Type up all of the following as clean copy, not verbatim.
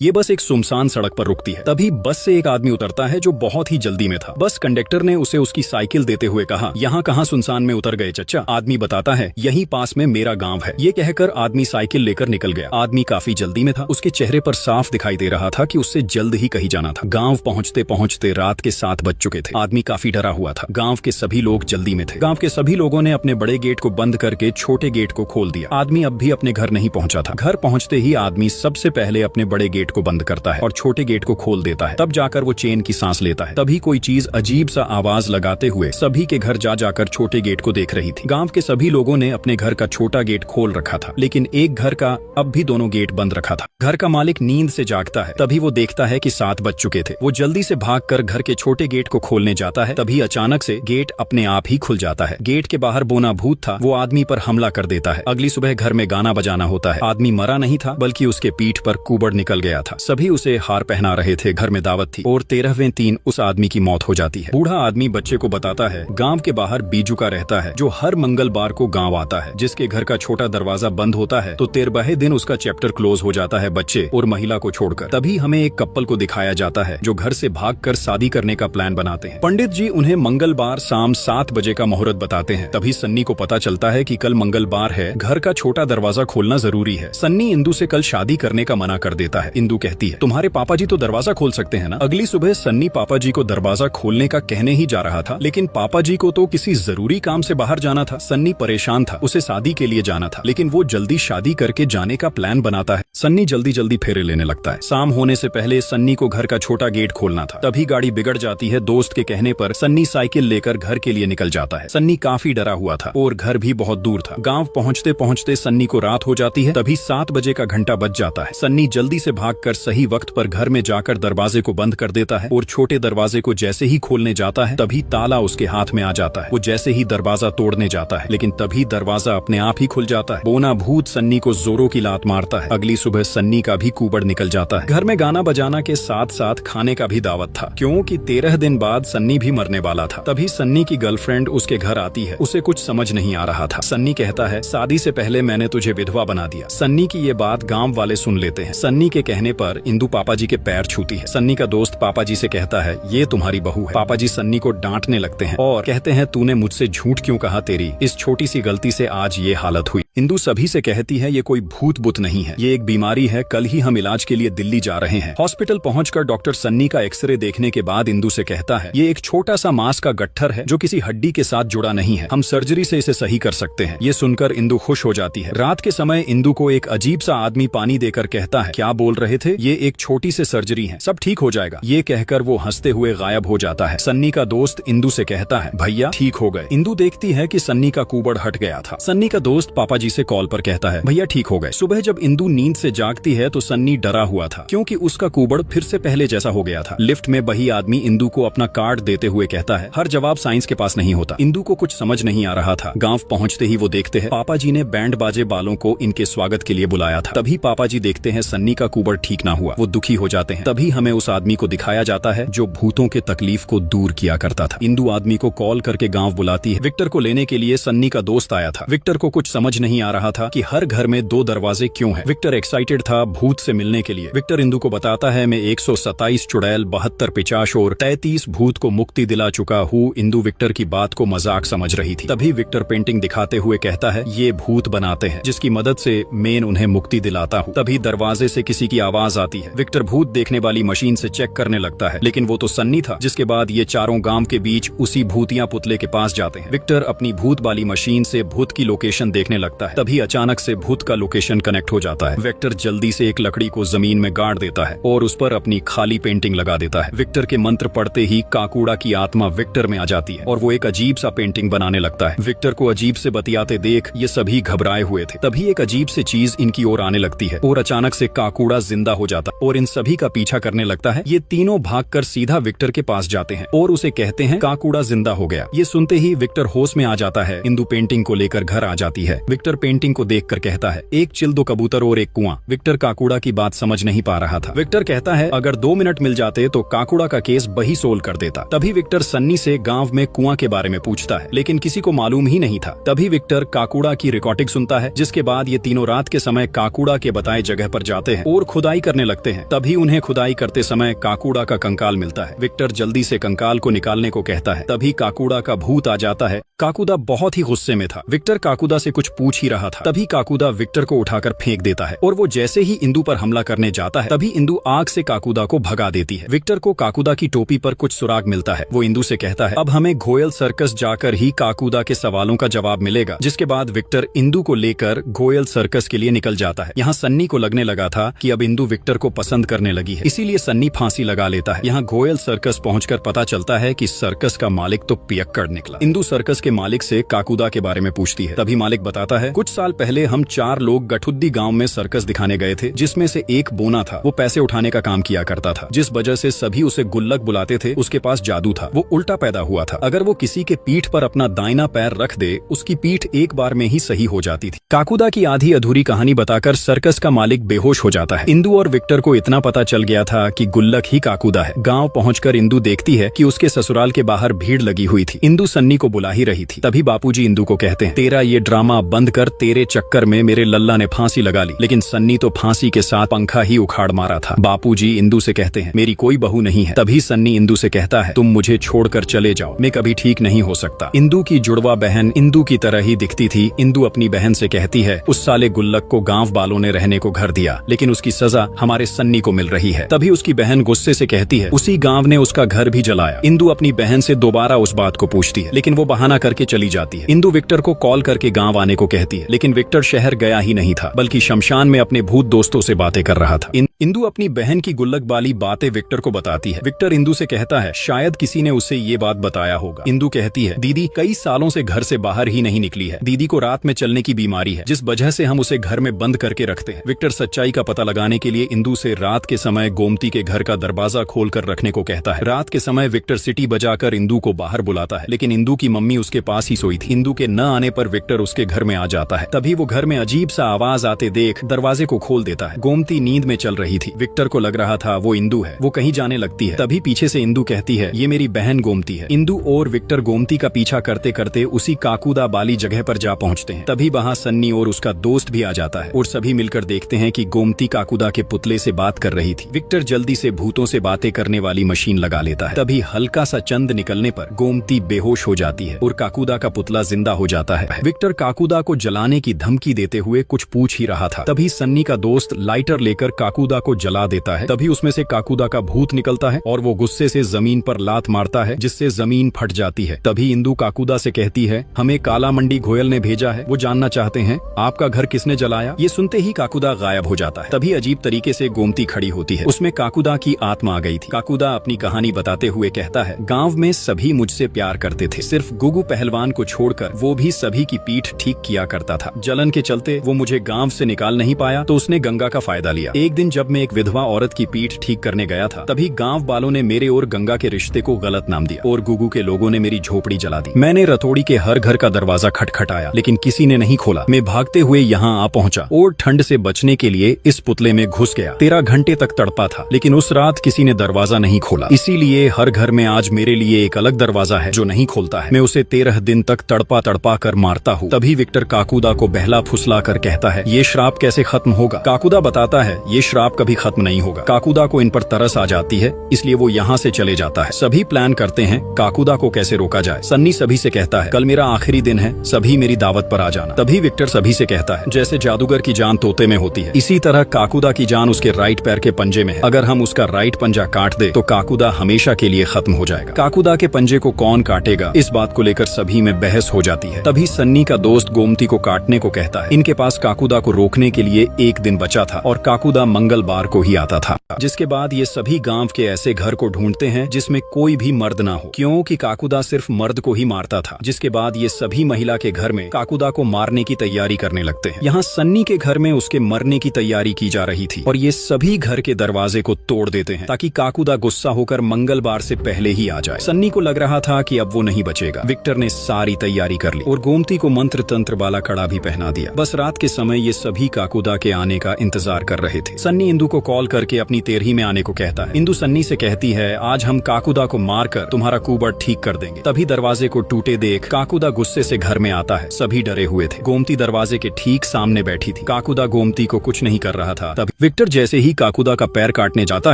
ये बस एक सुनसान सड़क पर रुकती है। तभी बस से एक आदमी उतरता है जो बहुत ही जल्दी में था। बस कंडक्टर ने उसे उसकी साइकिल देते हुए कहा, यहाँ कहाँ सुनसान में उतर गए चच्चा? आदमी बताता है, यहीं पास में मेरा गांव है। ये कहकर आदमी साइकिल लेकर निकल गया। आदमी काफी जल्दी में था। उसके चेहरे पर साफ दिखाई दे रहा था कि उससे जल्द ही कहीं जाना था। गाँव पहुँचते पहुँचते रात के 7 बज चुके थे। आदमी काफी डरा हुआ था। गाँव के सभी लोग जल्दी में थे। गाँव के सभी लोगों ने अपने बड़े गेट को बंद करके छोटे गेट को खोल दिया। आदमी अब भी अपने घर नहीं पहुंचा था। घर पहुंचते ही आदमी सबसे पहले अपने बड़े गेट को बंद करता है और छोटे गेट को खोल देता है। तब जाकर वो चैन की सांस लेता है। तभी कोई चीज अजीब सा आवाज लगाते हुए सभी के घर जा जाकर छोटे गेट को देख रही थी। गांव के सभी लोगों ने अपने घर का छोटा गेट खोल रखा था, लेकिन एक घर का अब भी दोनों गेट बंद रखा था। घर का मालिक नींद से जागता है। तभी वो देखता है कि 7 बज चुके थे। वो जल्दी से भागकर घर के छोटे गेट को खोलने जाता है। तभी अचानक से गेट अपने आप ही खुल जाता है। गेट के बाहर बोना भूत था। वो आदमी पर हमला कर देता है। अगली सुबह घर में गाना बजाना होता है। आदमी मरा नहीं था, बल्कि उसके पीठ पर कुबड़ निकल गया था। सभी उसे हार पहना रहे थे। घर में दावत थी और 13वें दिन उस आदमी की मौत हो जाती है। बूढ़ा आदमी बच्चे को बताता है, गांव के बाहर बीजू का रहता है जो हर मंगलवार को गांव आता है। जिसके घर का छोटा दरवाजा बंद होता है तो 13वें दिन उसका चैप्टर क्लोज हो जाता है, बच्चे और महिला को छोड़कर। तभी हमें एक कपल को दिखाया जाता है जो घर से भागकर शादी करने का प्लान बनाते हैं। पंडित जी उन्हें मंगलवार शाम 7 बजे का मुहूर्त बताते हैं। तभी सन्नी को पता चलता है कि कल मंगलवार है, घर का छोटा दरवाजा खोलना जरूरी है। सन्नी इंदु से कल शादी करने का मना कर देता है। इंदु कहती है, तुम्हारे पापा जी तो दरवाजा खोल सकते हैं ना। अगली सुबह सन्नी पापा जी को दरवाजा खोलने का कहने ही जा रहा था, लेकिन पापा जी को तो किसी जरूरी काम से बाहर जाना था। सन्नी परेशान था, उसे शादी के लिए जाना था, लेकिन वो जल्दी शादी करके जाने का प्लान बनाता है। सन्नी जल्दी जल्दी फेरे लेने लगता है। शाम होने से पहले सन्नी को घर का छोटा गेट खोलना था। तभी गाड़ी बिगड़ जाती है। दोस्त के कहने पर सन्नी साइकिल लेकर घर के लिए निकल जाता है। सन्नी काफी डरा हुआ था और घर भी बहुत दूर था। गाँव पहुँचते पहुँचते सन्नी को रात हो जाती है। तभी 7 बजे का घंटा बज जाता है। सन्नी जल्दी से भागकर सही वक्त पर घर में जाकर दरवाजे को बंद कर देता है और छोटे दरवाजे को जैसे ही खोलने जाता है तभी ताला उसके हाथ में आ जाता है। वो जैसे ही दरवाजा तोड़ने जाता है, लेकिन तभी दरवाजा अपने आप ही खुल जाता है। बोना भूत सन्नी को जोरों की लात मारता है। अगली सुबह सन्नी का भी कुबड़ निकल जाता है। घर में गाना बजाना के साथ साथ खाने का भी दावत था, क्योंकि 13 दिन बाद सन्नी भी मरने वाला था। तभी सन्नी की गर्लफ्रेंड उसके घर आती है। उसे कुछ समझ नहीं आ रहा था। सन्नी कहता है, शादी से पहले मैंने तुझे विधवा बना दिया। सन्नी की ये बात गाँव वाले सुन लेते हैं। सन्नी के कहने पर इंदु पापा जी के पैर छूती है। सन्नी का दोस्त पापा जी से कहता है, ये तुम्हारी बहू है। पापा जी सन्नी को डांटने लगते हैं और कहते हैं, तूने मुझसे झूठ क्यों कहा? तेरी इस छोटी सी गलती से आज ये हालत हुई। इंदु सभी से कहती है, ये कोई भूत बुत नहीं है, ये एक बीमारी है। कल ही हम इलाज के लिए दिल्ली जा रहे हैं। हॉस्पिटल पहुंचकर डॉक्टर सन्नी का एक्सरे देखने के बाद इंदु से कहता है, ये एक छोटा सा मांस का गट्ठर है जो किसी हड्डी के साथ जुड़ा नहीं है। हम सर्जरी से इसे सही कर सकते हैं। ये सुनकर इंदु खुश हो जाती है। रात के समय इंदु को एक अजीब सा आदमी पानी देकर कहता है, क्या बोल रहे थे? ये एक छोटी सी सर्जरी है, सब ठीक हो जाएगा। ये कहकर वो हंसते हुए गायब हो जाता है। सन्नी का दोस्त इंदु से कहता है, भैया ठीक हो गए। इंदु देखती है कि सन्नी का कुबड़ हट गया था। सन्नी का दोस्त पापा जी से कॉल पर कहता है, भैया ठीक हो गए। सुबह जब इंदु नींद से जागती है तो सन्नी डरा हुआ था, क्योंकि उसका कुबड़ फिर से पहले जैसा हो गया था। लिफ्ट में वही आदमी इंदु को अपना कार्ड देते हुए कहता है, हर जवाब साइंस के पास नहीं होता। इंदु को कुछ समझ नहीं आ रहा था। गांव पहुंचते ही वो देखते हैं पापा जी ने बैंड बाजे वालों को इनके स्वागत के लिए बुलाया था। तभी पापा जी देखते हैं सन्नी का कुबड़ ठीक ना हुआ। वो दुखी हो जाते हैं। तभी हमें उस आदमी को दिखाया जाता है जो भूतों के तकलीफ को दूर किया करता था। इंदु आदमी को कॉल करके गांव बुलाती है। विक्टर को लेने के लिए सन्नी का दोस्त आया था। विक्टर को कुछ समझ नहीं आ रहा था कि हर घर में 2 दरवाजे क्यों हैं। विक्टर एक्साइटेड था भूत से मिलने के लिए। विक्टर इंदु को बताता है, मैं 127 चुड़ैल, 72 पिचाश और 33 भूत को मुक्ति दिला चुका हूँ। इंदु विक्टर की बात को मजाक समझ रही थी। तभी विक्टर पेंटिंग दिखाते हुए कहता है, ये भूत बनाते हैं जिसकी मदद से मैं उन्हें मुक्ति दिलाता हूँ। तभी दरवाजे से किसी की आवाज आती है। विक्टर भूत देखने वाली मशीन से चेक करने लगता है, लेकिन वो तो सन्नी था। जिसके बाद ये चारों गांव के बीच उसी भूतिया पुतले के पास जाते हैं। विक्टर अपनी भूत वाली मशीन से भूत की लोकेशन देखने लगता है। तभी अचानक से भूत का लोकेशन कनेक्ट हो जाता है। विक्टर जल्दी से एक लकड़ी को जमीन में गाड़ देता है और उस पर अपनी खाली पेंटिंग लगा देता है। विक्टर के मंत्र पढ़ते ही काकूड़ा की आत्मा विक्टर में आ जाती है और वो एक अजीब सा पेंटिंग बनाने लगता है। विक्टर को अजीब से बतियाते देख ये सभी घबराए हुए थे। तभी एक अजीब से चीज इनकी ओर आने लगती है और अचानक से काकूड़ा जिंदा हो जाता और इन सभी का पीछा करने लगता है। ये तीनों भागकर सीधा विक्टर के पास जाते हैं और उसे कहते हैं, काकूड़ा जिंदा हो गया। ये सुनते ही विक्टर होश में आ जाता है। इंदु पेंटिंग को लेकर घर आ जाती है। विक्टर विक्टर पेंटिंग को देखकर कहता है, एक चिल, दो कबूतर और एक कुआं। विक्टर काकुड़ा की बात समझ नहीं पा रहा था। विक्टर कहता है, अगर 2 मिनट मिल जाते तो काकुड़ा का केस बही सोल्व कर देता। तभी विक्टर सन्नी से गांव में कुआं के बारे में पूछता है, लेकिन किसी को मालूम ही नहीं था। तभी विक्टर काकुड़ा की रिकॉर्डिंग सुनता है, जिसके बाद ये तीनों रात के समय काकुड़ा के बताए जगह पर जाते हैं और खुदाई करने लगते हैं। तभी उन्हें खुदाई करते समय काकुड़ा का कंकाल मिलता है। विक्टर जल्दी से कंकाल को निकालने को कहता है। तभी काकुड़ा का भूत आ जाता है। काकुदा बहुत ही गुस्से में था। विक्टर काकुदा से कुछ पूछ ही रहा था। तभी काकुदा विक्टर को उठाकर फेंक देता है और वो जैसे ही इंदु पर हमला करने जाता है, तभी इंदु आग से काकुदा को भगा देती है। विक्टर को काकुदा की टोपी पर कुछ सुराग मिलता है। वो इंदु से कहता है, अब हमें घोयल सर्कस जाकर ही काकुदा के सवालों का जवाब मिलेगा। जिसके बाद विक्टर इंदु को लेकर घोयल सर्कस के लिए निकल जाता है। यहाँ सन्नी को लगने लगा था कि अब इंदु विक्टर को पसंद करने लगी है, इसीलिए सन्नी फांसी लगा लेता है। यहाँ घोयल सर्कस पहुंचकर पता चलता है कि सर्कस का मालिक तो पियक्कड़ निकला। इंदु सर्कस के मालिक से काकुदा के बारे में पूछती है। तभी मालिक बताता है, कुछ साल पहले हम 4 लोग गठुद्दी गांव में सर्कस दिखाने गए थे, जिसमें से एक बोना था। वो पैसे उठाने का काम किया करता था, जिस वजह से सभी उसे गुल्लक बुलाते थे। उसके पास जादू था, वो उल्टा पैदा हुआ था। अगर वो किसी के पीठ पर अपना दाहिना पैर रख दे, उसकी पीठ एक बार में ही सही हो जाती थी। काकुदा की आधी अधूरी कहानी बताकर सर्कस का मालिक बेहोश हो जाता है। इंदु और विक्टर को इतना पता चल गया था कि गुल्लक ही काकुदा है। गाँव पहुंचकर इंदु देखती है कि उसके ससुराल के बाहर भीड़ लगी हुई थी। इंदु सन्नी को बुला ही रही थी। तभी बापूजी इंदु को कहते हैं, तेरा ये ड्रामा बंद कर, तेरे चक्कर में मेरे लल्ला ने फांसी लगा ली। लेकिन सन्नी तो फांसी के साथ पंखा ही उखाड़ मारा था। बापूजी इंदु से कहते हैं, मेरी कोई बहू नहीं है। तभी सन्नी इंदु से कहता है, तुम मुझे छोड़कर चले जाओ, मैं कभी ठीक नहीं हो सकता। इंदु की जुड़वा बहन इंदु की तरह ही दिखती थी। इंदु अपनी बहन से कहती है, उस साले गुल्लक को गांव वालों ने रहने को घर दिया, लेकिन उसकी सजा हमारे सन्नी को मिल रही है। तभी उसकी बहन गुस्से से कहती है, उसी गांव ने उसका घर भी जलाया। इंदु अपनी बहन से दोबारा उस बात को पूछती है, लेकिन वो बहाना करके चली जाती है। इंदु विक्टर को कॉल करके गांव आने को कहती है, लेकिन विक्टर शहर गया ही नहीं था, बल्कि शमशान में अपने भूत दोस्तों से बातें कर रहा था। इंदु अपनी बहन की गुल्लक वाली बातें विक्टर को बताती है। विक्टर इंदु से कहता है, शायद किसी ने उसे ये बात बताया होगा। इंदु कहती है, दीदी कई सालों से घर से बाहर ही नहीं निकली है। दीदी को रात में चलने की बीमारी है, जिस वजह से हम उसे घर में बंद करके रखते हैं। विक्टर सच्चाई का पता लगाने के लिए इंदु से रात के समय गोमती के घर का दरवाजा खोलकर रखने को कहता है। रात के समय विक्टर सीटी बजाकर इंदु को बाहर बुलाता है, लेकिन इंदु की मम्मी उसके पास ही सोई थी। इंदु के न आने पर विक्टर उसके घर में आ जाता है। तभी वो घर में अजीब सा आवाज आते देख दरवाजे को खोल देता है। गोमती नींद में चल रही थी। विक्टर को लग रहा था वो इंदु है। वो कहीं जाने लगती है। तभी पीछे से इंदु कहती है, ये मेरी बहन गोमती है। इंदु और विक्टर गोमती का पीछा करते करते उसी काकुदा वाली जगह पर जा पहुंचते हैं। तभी वहाँ सन्नी और उसका दोस्त भी आ जाता है और सभी मिलकर देखते हैं कि गोमती काकुदा के पुतले से बात कर रही थी। विक्टर जल्दी से भूतों से बातें करने वाली मशीन लगा लेता है। तभी हल्का सा चंद निकलने पर गोमती बेहोश हो जाती है और काकुदा का पुतला जिंदा हो जाता है। विक्टर काकुदा को जलाने की धमकी देते हुए कुछ पूछ ही रहा था। तभी सन्नी का दोस्त लाइटर लेकर काकुदा को जला देता है। तभी उसमें से काकुदा का भूत निकलता है और वो गुस्से से जमीन पर लात मारता है, जिससे जमीन फट जाती है। तभी इंदु काकुदा से कहती है, हमें काला मंडी घोयल ने भेजा है, वो जानना चाहते हैं आपका घर किसने जलाया। ये सुनते ही काकुदा गायब हो जाता है। तभी अजीब तरीके से गोमती खड़ी होती है। उसमें काकुदा की आत्मा आ गई थी। काकुदा अपनी कहानी बताते हुए कहता है, गाँव में सभी मुझसे प्यार करते थे, सिर्फ गुगु पहलवान को छोड़कर। वो भी सभी की पीठ ठीक किया करता था। जलन के चलते वो मुझे गांव से निकाल नहीं पाया, तो उसने गंगा का फायदा लिया। एक दिन जब मैं एक विधवा औरत की पीठ ठीक करने गया था, तभी गांव वालों ने मेरे और गंगा के रिश्ते को गलत नाम दिया और गुगु के लोगों ने मेरी झोपड़ी जला दी। मैंने रतोड़ी के हर घर का दरवाजा खटखटाया, लेकिन किसी ने नहीं खोला। मैं भागते हुए यहाँ आ पहुँचा और ठंड से बचने के लिए इस पुतले में घुस गया। 13 घंटे तक तड़पा था, लेकिन उस रात किसी ने दरवाजा नहीं खोला। इसीलिए हर घर में आज मेरे लिए एक अलग दरवाजा है जो नहीं खोलता है। मैं उसे 13 दिन तक तड़पा तड़पा कर मारता हूँ। तभी विक्टर काकुदा को बहला फुसला कर कहता है, ये श्राप कैसे खत्म होगा। काकुदा बताता है, ये श्राप कभी खत्म नहीं होगा। काकुदा को इन पर तरस आ जाती है, इसलिए वो यहाँ से चले जाता है। सभी प्लान करते हैं काकुदा को कैसे रोका जाए। सन्नी सभी से कहता है, कल मेरा आखिरी दिन है, सभी मेरी दावत पर आ जाना। तभी विक्टर सभी से कहता है, जैसे जादूगर की जान तोते में होती है, इसी तरह काकुदा की जान उसके राइट पैर के पंजे में है। अगर हम उसका राइट पंजा काट दे तो काकुदा हमेशा के लिए खत्म हो जाएगा। काकुदा के पंजे को कौन काटेगा, इस बात को लेकर सभी में बहस हो जाती है। तभी सन्नी का दोस्त गोमती को काटने को कहता है। इनके पास काकुदा को रोकने के लिए एक दिन बचा था और काकुदा मंगल मंगलवार को ही आता था। जिसके बाद ये सभी गांव के ऐसे घर को ढूंढते हैं जिसमें कोई भी मर्द ना हो, क्योंकि काकुदा सिर्फ मर्द को ही मारता था। जिसके बाद ये सभी महिला के घर में काकुदा को मारने की तैयारी करने लगते हैं। यहाँ सन्नी के घर में उसके मरने की तैयारी की जा रही थी और ये सभी घर के दरवाजे को तोड़ देते हैं ताकि काकुदा गुस्सा होकर मंगलवार से पहले ही आ जाए। सन्नी को लग रहा था कि अब वो नहीं बचेगा। विक्टर ने सारी तैयारी कर ली और गोमती को मंत्र तंत्र वाला कड़ा भी पहना दिया। बस रात के समय ये सभी काकुदा के आने का इंतजार कर रहे थे। सन्नी इंदु को कॉल करके अपनी तेरही में आने को कहता है। इंदु सन्नी से कहती है, आज हम काकुदा को मारकर तुम्हारा कुबड़ ठीक कर देंगे। तभी दरवाजे को टूटे देख काकुदा गुस्से से घर में आता है। सभी डरे हुए थे। गोमती दरवाजे के ठीक सामने बैठी थी। काकुदा गोमती को कुछ नहीं कर रहा था। तभी विक्टर जैसे ही काकुदा का पैर काटने जाता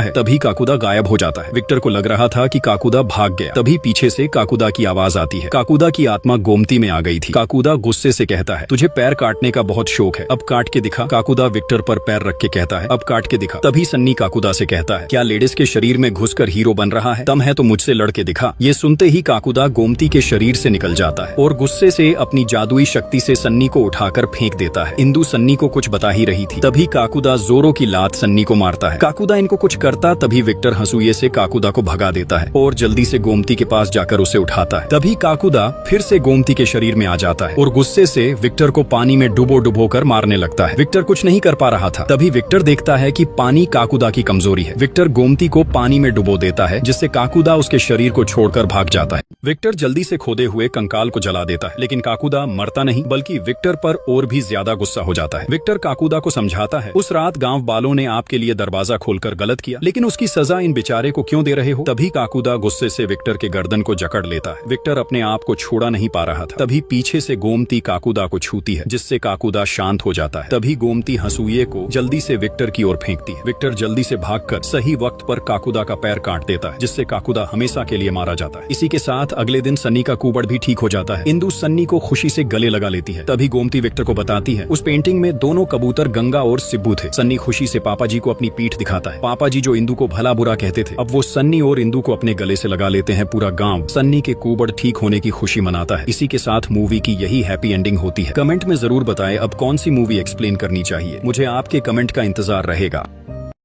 है तभी काकुदा गायब हो जाता है। विक्टर को लग रहा था कि काकुदा भाग गया। तभी पीछे से काकुदा की आवाज आती है। काकुदा की आत्मा गोमती में आ गई थी। काकुदा गुस्से से कहता है, तुझे पैर काटने का बहुत शौक है, अब काट के दिखा। काकुदा विक्टर पर पैर रख के कहता है, अब काट के दिखा। तभी सन्नी काकुदा से कहता है, क्या लेडीज के शरीर में घुसकर हीरो बन रहा है? दम है तो मुझसे लड़ के दिखा। ये सुनते ही काकुदा गोमती के शरीर से निकल जाता है और गुस्से से अपनी जादुई शक्ति से सन्नी को उठाकर फेंक देता है। इंदु सन्नी को कुछ बता ही रही थी। तभी काकुदा जोरों की लात सन्नी को मारता है। काकुदा इनको कुछ करता तभी विक्टर हंसुए से काकुदा को भगा देता है और जल्दी से गोमती के पास जाकर उसे उठाता है। तभी काकुदा फिर से गोमती के शरीर में आ जाता है और गुस्से से विक्टर को पानी में डुबो कर मारने लगता है। विक्टर कुछ नहीं कर पा रहा था। तभी विक्टर देखता है कि पानी काकुदा की कमजोरी है। विक्टर गोमती को पानी में डुबो देता है जिससे काकुदा उसके शरीर को छोड़कर भाग जाता है। विक्टर जल्दी से खोदे हुए कंकाल को जला देता है, लेकिन काकुदा मरता नहीं बल्कि विक्टर पर और भी ज्यादा गुस्सा हो जाता है। विक्टर काकुदा को समझाता है, उस रात गांव वालों ने आपके लिए दरवाजा खोलकर गलत किया, लेकिन उसकी सजा इन बेचारे को क्यों दे रहे हो? तभी काकुदा गुस्से से विक्टर के गर्दन को जकड़ लेता है। विक्टर अपने आप को छोड़ा नहीं पा रहा था। तभी पीछे से गोमती काकुदा को छूती है जिससे काकुदा शांत हो जाता है। तभी गोमती हंसुए को जल्दी से विक्टर की ओर फेंकती है। विक्टर जल्दी से भागकर सही वक्त पर काकुदा का पैर काट देता है जिससे काकुदा हमेशा के लिए मारा जाता है। इसी के साथ अगले दिन सन्नी का कुबड़ भी ठीक हो जाता है। इंदु सन्नी को खुशी से गले लगा लेती है। तभी गोमती विक्टर को बताती है, उस पेंटिंग में दोनों कबूतर गंगा और सिब्बू थे। सन्नी खुशी से पापा जी को अपनी पीठ दिखाता है। पापा जी जो इंदु को भला बुरा कहते थे, अब वो सन्नी और इंदु को अपने गले से लगा लेते हैं। पूरा गांव सन्नी के कुबड़ ठीक होने की खुशी मनाता है। इसी के साथ मूवी की यही हैप्पी एंडिंग होती है। कमेंट में जरूर बताएं अब कौन सी मूवी एक्सप्लेन करनी चाहिए। मुझे आपके कमेंट का इंतजार रहेगा।